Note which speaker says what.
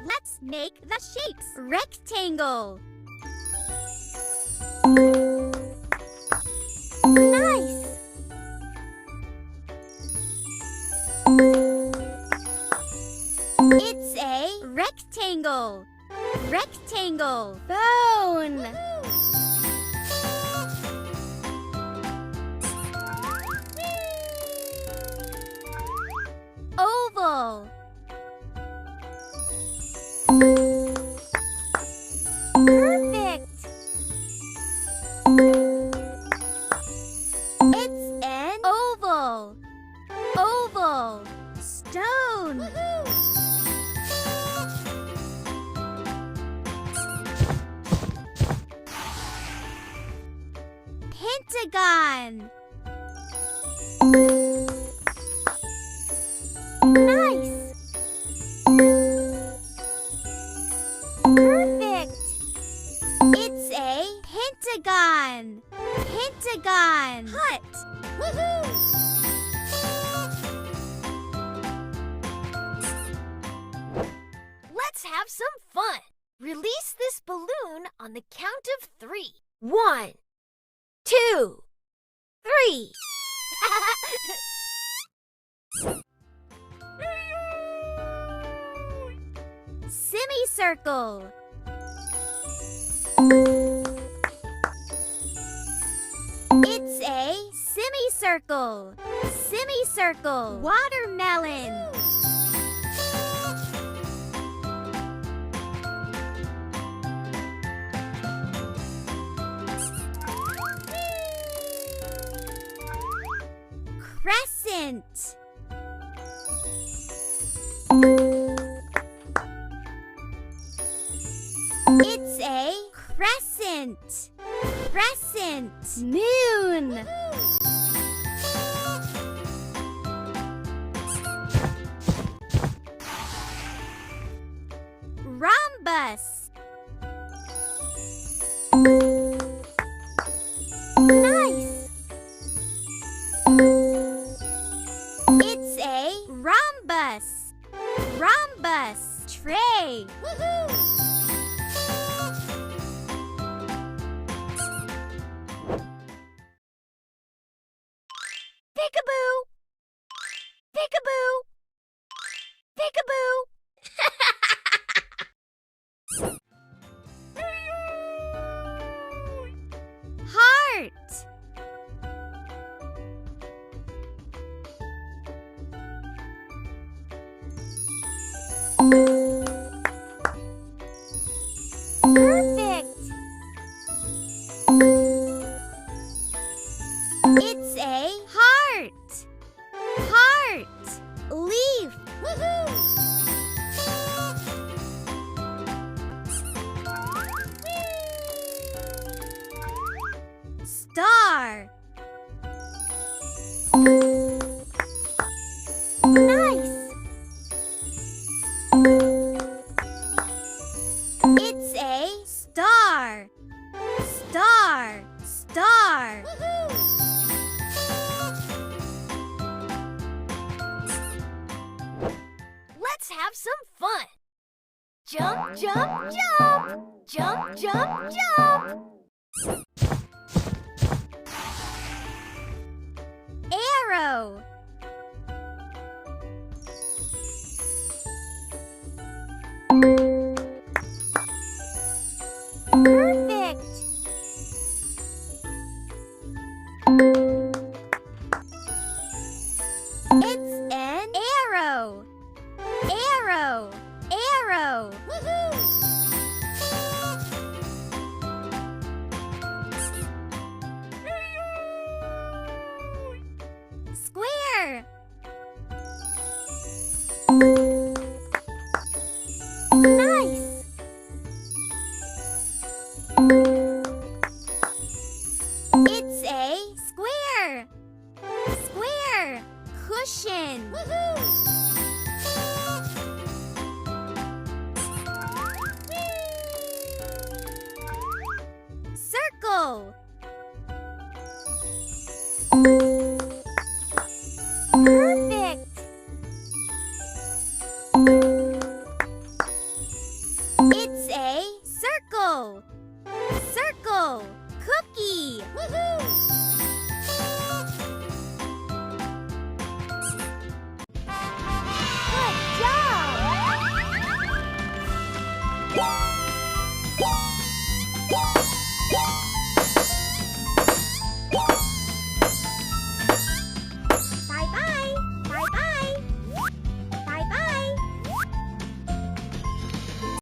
Speaker 1: Let's make the shapes. Rectangle. Nice. It's a rectangle. Rectangle. Bone. Oval. Perfect. It's an oval. Oval. Stone. Pentagon. Nice. Perfect. It's a pentagon. Pentagon. Hut. Woohoo!
Speaker 2: Let's have some fun. Release this balloon on the count of 3. 1, 2, 3.
Speaker 1: Semicircle. It's a semicircle. Semicircle. Watermelon. Crescent. It's a crescent. Crescent. Moon. Rhombus. Nice. It's a rhombus. Rhombus. Tray. Woohoo!
Speaker 2: Peekaboo! Peekaboo! Peekaboo!
Speaker 1: Heart. Perfect. It's a heart. Heart. Leaf. Woohoo! Star. Nice. It's a star. Star. Star. Woohoo!
Speaker 2: Let's have some fun. Jump, jump, jump. Jump, jump, jump.
Speaker 1: Arrow. Perfect. It's an arrow. Arrow. Arrow. Woohoo! Square.